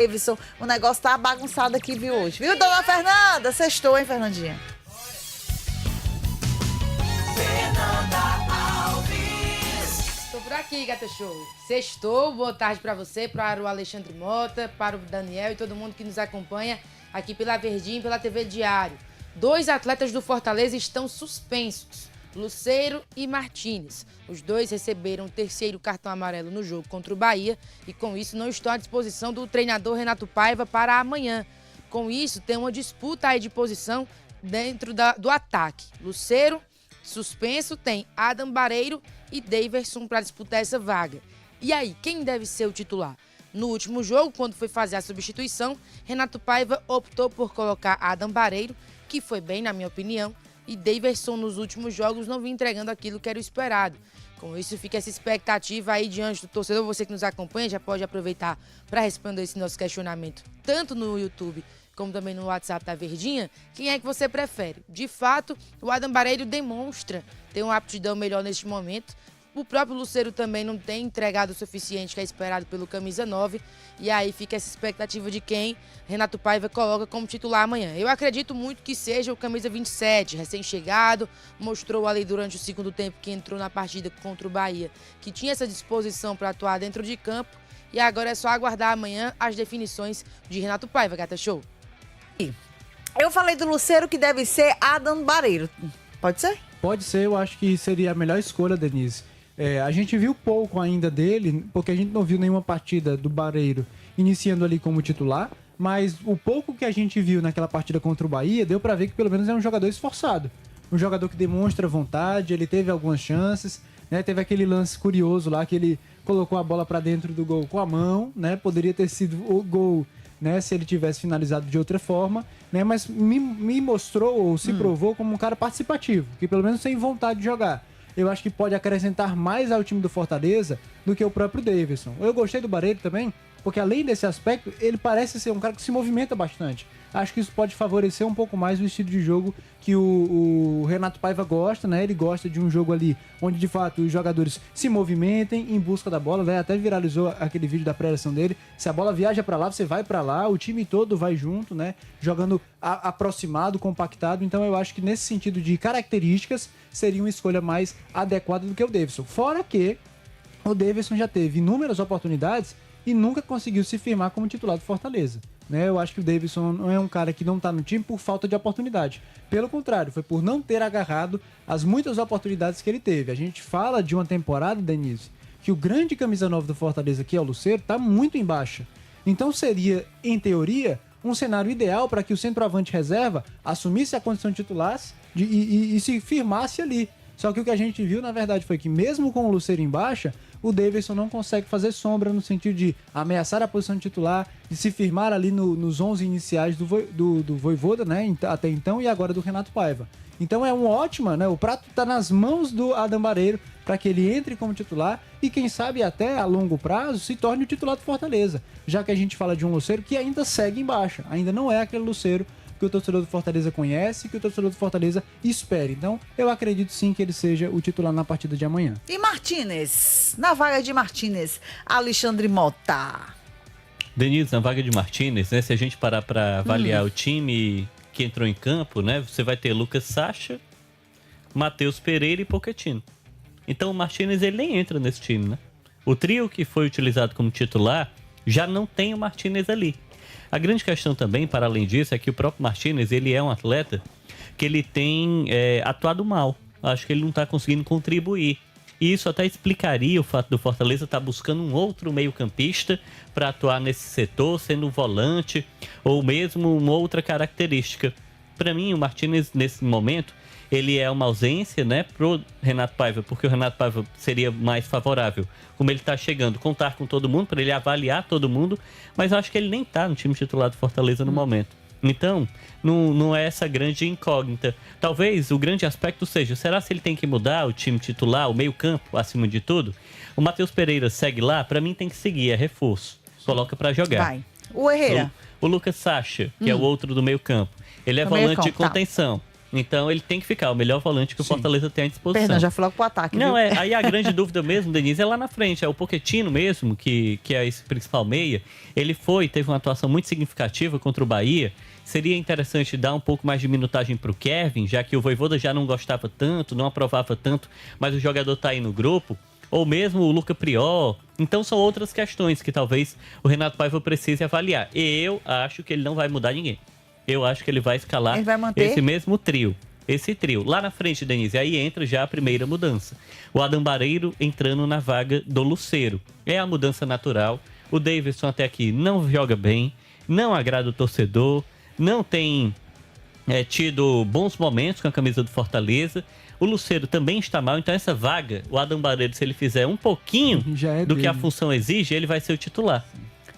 Davidson, o negócio tá bagunçado aqui, viu, hoje. Viu, dona Fernanda? Sextou, hein, Fernandinha? Estou por aqui, Gata Show. Sextou, boa tarde para você, para o Alexandre Mota, para o Daniel e todo mundo que nos acompanha aqui pela Verdinha e pela TV Diário. 2 atletas do Fortaleza estão suspensos, Lucero e Martínez. Os dois receberam o 3º cartão amarelo no jogo contra o Bahia e com isso não estão à disposição do treinador Renato Paiva para amanhã. Com isso, tem uma disputa aí de posição dentro do ataque. Lucero, suspenso, tem Adam Bareiro e Daverson para disputar essa vaga. E aí, quem deve ser o titular? No último jogo, quando foi fazer a substituição, Renato Paiva optou por colocar Adam Bareiro, que foi bem, na minha opinião, e Daverson nos últimos jogos não vinha entregando aquilo que era o esperado. Com isso, fica essa expectativa aí diante do torcedor. Você que nos acompanha já pode aproveitar para responder esse nosso questionamento, tanto no YouTube como também no WhatsApp da Verdinha. Quem é que você prefere? De fato, o Adam Bareiro demonstra ter uma aptidão melhor neste momento. O próprio Lucero também não tem entregado o suficiente que é esperado pelo camisa 9. E aí fica essa expectativa de quem Renato Paiva coloca como titular amanhã. Eu acredito muito que seja o camisa 27, recém-chegado. Mostrou ali durante o segundo tempo que entrou na partida contra o Bahia, que tinha essa disposição para atuar dentro de campo. E agora é só aguardar amanhã as definições de Renato Paiva, Gata Show. Eu falei do Lucero que deve ser Adam Bareiro. Pode ser? Pode ser, eu acho que seria a melhor escolha, Denise. A gente viu pouco ainda dele, porque a gente não viu nenhuma partida do Bareiro iniciando ali como titular, mas o pouco que a gente viu naquela partida contra o Bahia, deu pra ver que pelo menos é um jogador esforçado. Um jogador que demonstra vontade, ele teve algumas chances, né? Teve aquele lance curioso lá que ele colocou a bola pra dentro do gol com a mão, né? Poderia ter sido o gol, né, se ele tivesse finalizado de outra forma, né? Mas me mostrou ou se provou como um cara participativo, que pelo menos tem vontade de jogar. Eu acho que pode acrescentar mais ao time do Fortaleza do que o próprio Daverson. Eu gostei do Bareiro também, porque além desse aspecto, ele parece ser um cara que se movimenta bastante. Acho que isso pode favorecer um pouco mais o estilo de jogo que o Renato Paiva gosta, né? Ele gosta de um jogo ali onde, de fato, os jogadores se movimentem em busca da bola, né? Até viralizou aquele vídeo da pré-eleção dele. Se a bola viaja pra lá, você vai pra lá, o time todo vai junto, né? Jogando aproximado, compactado. Então eu acho que nesse sentido de características, seria uma escolha mais adequada do que o Daverson. Fora que o Daverson já teve inúmeras oportunidades e nunca conseguiu se firmar como titular do Fortaleza. Né? Eu acho que o Daverson não é um cara que não está no time por falta de oportunidade. Pelo contrário, foi por não ter agarrado as muitas oportunidades que ele teve. A gente fala de uma temporada, Denise, que o grande camisa 9 do Fortaleza, que é o Lucero, está muito em baixa. Então seria, em teoria, um cenário ideal para que o centroavante reserva assumisse a condição de titular e se firmasse ali. Só que o que a gente viu, na verdade, foi que mesmo com o Lucero em baixa, o Daverson não consegue fazer sombra no sentido de ameaçar a posição de titular, de se firmar ali nos 11 iniciais do Vojvoda, né, até então, e agora do Renato Paiva. Então é uma ótima, né, o prato está nas mãos do Adam Bareiro para que ele entre como titular e quem sabe até a longo prazo se torne o titular do Fortaleza, já que a gente fala de um Lucero que ainda segue em baixa, ainda não é aquele Lucero que o torcedor do Fortaleza conhece, que o torcedor do Fortaleza espera. Então, eu acredito sim que ele seja o titular na partida de amanhã. E Martínez? Na vaga de Martínez, Alexandre Mota. Denise, na vaga de Martínez, né? Se a gente parar para avaliar o time que entrou em campo, né? Você vai ter Lucas Sacha, Matheus Pereira e Pochettino. Então, o Martínez, ele nem entra nesse time, né? O trio que foi utilizado como titular já não tem o Martínez ali. A grande questão também, para além disso, é que o próprio Martínez, ele é um atleta que ele tem atuado mal. Acho que ele não está conseguindo contribuir. E isso até explicaria o fato do Fortaleza estar buscando um outro meio-campista para atuar nesse setor, sendo volante ou mesmo uma outra característica. Para mim, o Martínez, nesse momento, ele é uma ausência, né, pro Renato Paiva, porque o Renato Paiva seria mais favorável, como ele está chegando, contar com todo mundo, para ele avaliar todo mundo, mas eu acho que ele nem está no time titular do Fortaleza no momento. Então, não é essa grande incógnita. Talvez o grande aspecto seja, será se ele tem que mudar o time titular, o meio-campo, acima de tudo? O Matheus Pereira segue lá? Para mim tem que seguir, é reforço. Coloca para jogar. Vai. O Herrera. O Lucas Sacha, que é o outro do meio-campo, ele é volante de contenção. Então ele tem que ficar o melhor volante que o Fortaleza tem à disposição. Perdão, já fui logo pro ataque, Não, viu? aí a grande dúvida mesmo, Denise, é lá na frente. É o Pochettino mesmo, que é esse principal meia. Ele teve uma atuação muito significativa contra o Bahia. Seria interessante dar um pouco mais de minutagem pro Kevin, já que o Vojvoda já não gostava tanto, não aprovava tanto, mas o jogador tá aí no grupo. Ou mesmo o Luca Prior. Então são outras questões que talvez o Renato Paiva precise avaliar. E eu acho que ele não vai mudar ninguém. Eu acho que ele vai escalar Ele vai manter? esse mesmo trio. Esse trio. Lá na frente, Denise, aí entra já a primeira mudança. O Adam Barreiro entrando na vaga do Lucero. É a mudança natural. O Davidson até aqui não joga bem, não agrada o torcedor, não tem tido bons momentos com a camisa do Fortaleza. O Lucero também está mal, então essa vaga, o Adam Barreiro, se ele fizer um pouquinho do que a função exige, ele vai ser o titular.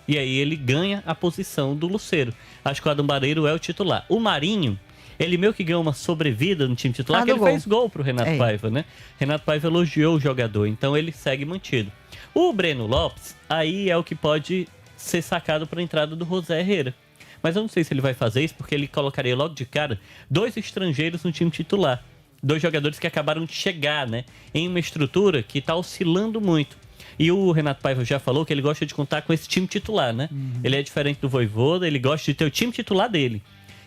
E aí ele ganha a posição do Lucero. Acho que o Adam Barreiro é o titular. O Marinho, ele meio que ganhou uma sobrevida no time titular, que ele fez gol pro Renato Paiva, né? Renato Paiva elogiou o jogador, então ele segue mantido. O Breno Lopes, aí é o que pode ser sacado para a entrada do José Herrera. Mas eu não sei se ele vai fazer isso, porque ele colocaria logo de cara 2 estrangeiros no time titular. 2 jogadores que acabaram de chegar, né? Em uma estrutura que está oscilando muito. E o Renato Paiva já falou que ele gosta de contar com esse time titular, né? Ele é diferente do Vojvoda, ele gosta de ter o time titular dele.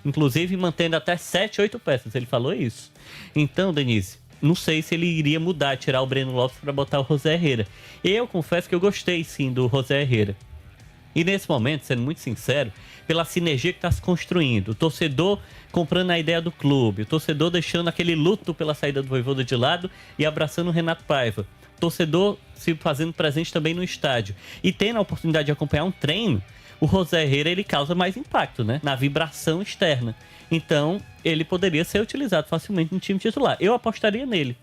Inclusive mantendo até 7, 8 peças. Ele falou isso. Então, Denise, não sei se ele iria mudar, tirar o Breno Lopes para botar o José Herrera. Eu confesso que eu gostei sim do José Herrera. E nesse momento, sendo muito sincero, pela sinergia que está se construindo, o torcedor comprando a ideia do clube, o torcedor deixando aquele luto pela saída do Vojvoda de lado e abraçando o Renato Paiva, o torcedor se fazendo presente também no estádio e tendo a oportunidade de acompanhar um treino, o José Herrera ele causa mais impacto, né? Na vibração externa. Então, ele poderia ser utilizado facilmente no time titular. Eu apostaria nele.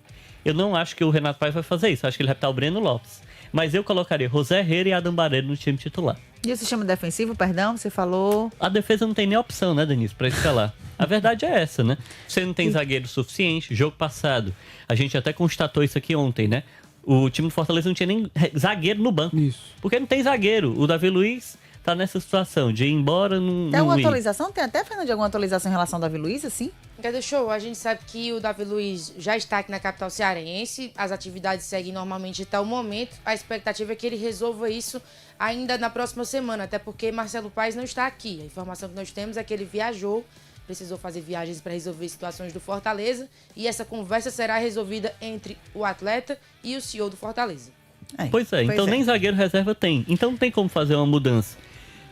Eu não acho que o Renato Paiva vai fazer isso. Eu acho que ele vai estar o Breno Lopes. Mas eu colocaria José Herrera e Adam Barreiro no time titular. E o sistema defensivo, perdão, você falou... A defesa não tem nem opção, né, Denise, pra escalar. A verdade é essa, né? Você não tem zagueiro suficiente. Jogo passado, a gente até constatou isso aqui ontem, né? O time do Fortaleza não tinha nem zagueiro no banco. Isso. Porque não tem zagueiro. O Davi Luiz tá nessa situação de ir embora no Tem alguma atualização? Tem até, Fernando, alguma atualização em relação ao Davi Luiz, assim? Cadê show? A gente sabe que o Davi Luiz já está aqui na capital cearense, as atividades seguem normalmente até o momento. A expectativa é que ele resolva isso ainda na próxima semana, até porque Marcelo Paes não está aqui. A informação que nós temos é que ele viajou, precisou fazer viagens para resolver situações do Fortaleza, e essa conversa será resolvida entre o atleta e o CEO do Fortaleza. Pois é, então nem zagueiro reserva tem. Então não tem como fazer uma mudança.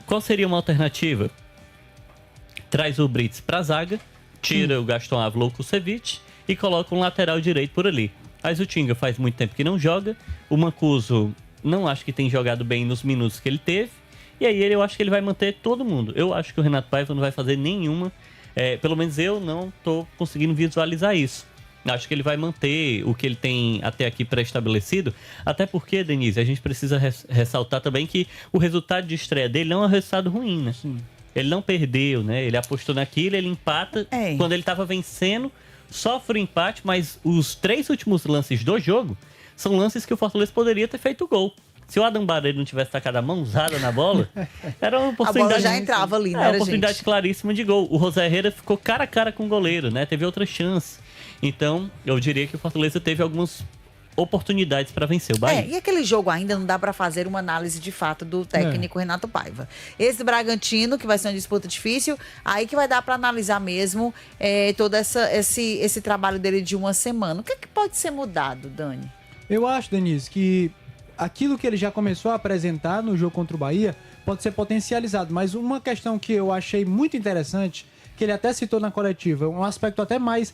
Qual seria uma alternativa? Traz o Brits pra zaga, tira o Gaston Ávila ou o Kusevich e coloca um lateral direito por ali. Mas o Tinga faz muito tempo que não joga, o Mancuso não acho que tem jogado bem nos minutos que ele teve, e aí eu acho que ele vai manter todo mundo. Eu acho que o Renato Paiva não vai fazer nenhuma, pelo menos eu não tô conseguindo visualizar isso. Acho que ele vai manter o que ele tem até aqui pré-estabelecido, até porque, Denise, a gente precisa ressaltar também que o resultado de estreia dele não é um resultado ruim, né? Sim. Ele não perdeu, né? Ele apostou naquilo, ele empata. Quando ele estava vencendo, sofre o empate, mas os 3 últimos lances do jogo são lances que o Fortaleza poderia ter feito gol. Se o Adam Barreiro não tivesse tacado a mãozada na bola, era uma oportunidade... A bola já entrava ali, né, uma oportunidade claríssima de gol. O José Herrera ficou cara a cara com o goleiro, né? Teve outra chance. Então, eu diria que o Fortaleza teve algumas oportunidades para vencer o Bahia. E aquele jogo ainda não dá para fazer uma análise de fato do técnico Renato Paiva. Esse Bragantino, que vai ser uma disputa difícil, aí que vai dar para analisar mesmo todo esse trabalho dele de uma semana. O que é que pode ser mudado, Dani? Eu acho, Denise, que aquilo que ele já começou a apresentar no jogo contra o Bahia pode ser potencializado. Mas uma questão que eu achei muito interessante, que ele até citou na coletiva, um aspecto até mais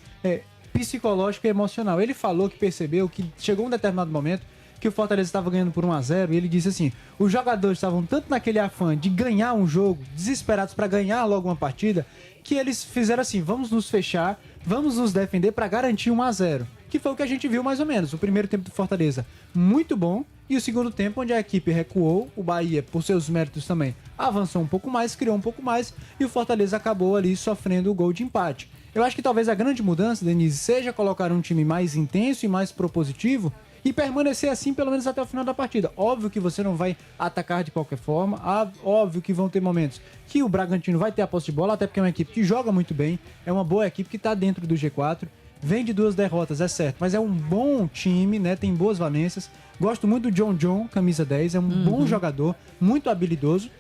psicológico e emocional. Ele falou que percebeu que chegou um determinado momento que o Fortaleza estava ganhando por 1-0 e ele disse assim, os jogadores estavam tanto naquele afã de ganhar um jogo, desesperados para ganhar logo uma partida, que eles fizeram assim, vamos nos fechar, vamos nos defender para garantir 1-0. Que foi o que a gente viu mais ou menos. O primeiro tempo do Fortaleza muito bom e o segundo tempo onde a equipe recuou, o Bahia, por seus méritos também, avançou um pouco mais, criou um pouco mais e o Fortaleza acabou ali sofrendo o gol de empate. Eu acho que talvez a grande mudança, Denise, seja colocar um time mais intenso e mais propositivo e permanecer assim pelo menos até o final da partida. Óbvio que você não vai atacar de qualquer forma, óbvio que vão ter momentos que o Bragantino vai ter a posse de bola, até porque é uma equipe que joga muito bem, é uma boa equipe que está dentro do G4, vem de 2 derrotas, é certo, mas é um bom time, né? Tem boas valências. Gosto muito do John, camisa 10, é um bom jogador, muito habilidoso,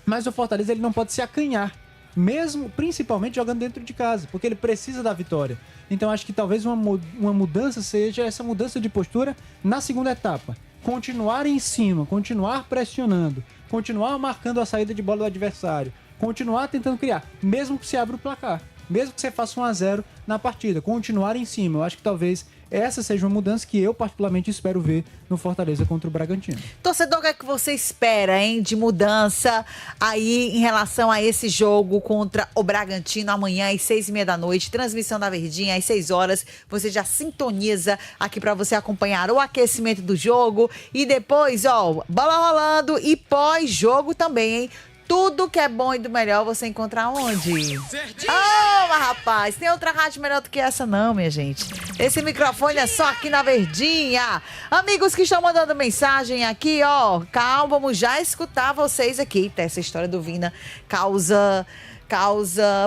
mas o Fortaleza ele não pode se acanhar, mesmo, principalmente jogando dentro de casa, porque ele precisa da vitória. Então acho que talvez uma mudança seja essa mudança de postura na segunda etapa. Continuar em cima, continuar pressionando, continuar marcando a saída de bola do adversário, continuar tentando criar, mesmo que se abra o placar, mesmo que você faça 1-0 na partida, continuar em cima. Eu acho que talvez essa seja uma mudança que eu particularmente espero ver no Fortaleza contra o Bragantino. Torcedor, o que é que você espera, hein, de mudança aí em relação a esse jogo contra o Bragantino amanhã às 6h30 da noite, transmissão da Verdinha às 6 horas, você já sintoniza aqui pra você acompanhar o aquecimento do jogo e depois, ó, bola rolando e pós-jogo também, hein? Tudo que é bom e do melhor você encontra onde? Mas rapaz, tem outra rádio melhor do que essa não, minha gente. Esse microfone é só aqui na Verdinha. Amigos que estão mandando mensagem aqui, ó, calma, vamos já escutar vocês aqui. Essa história do Vina causa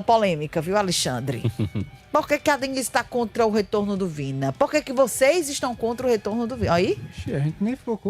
polêmica, viu, Alexandre? Por que a Denise está contra o retorno do Vina? Por que vocês estão contra o retorno do Vina? Aí? Ixi, a gente nem focou.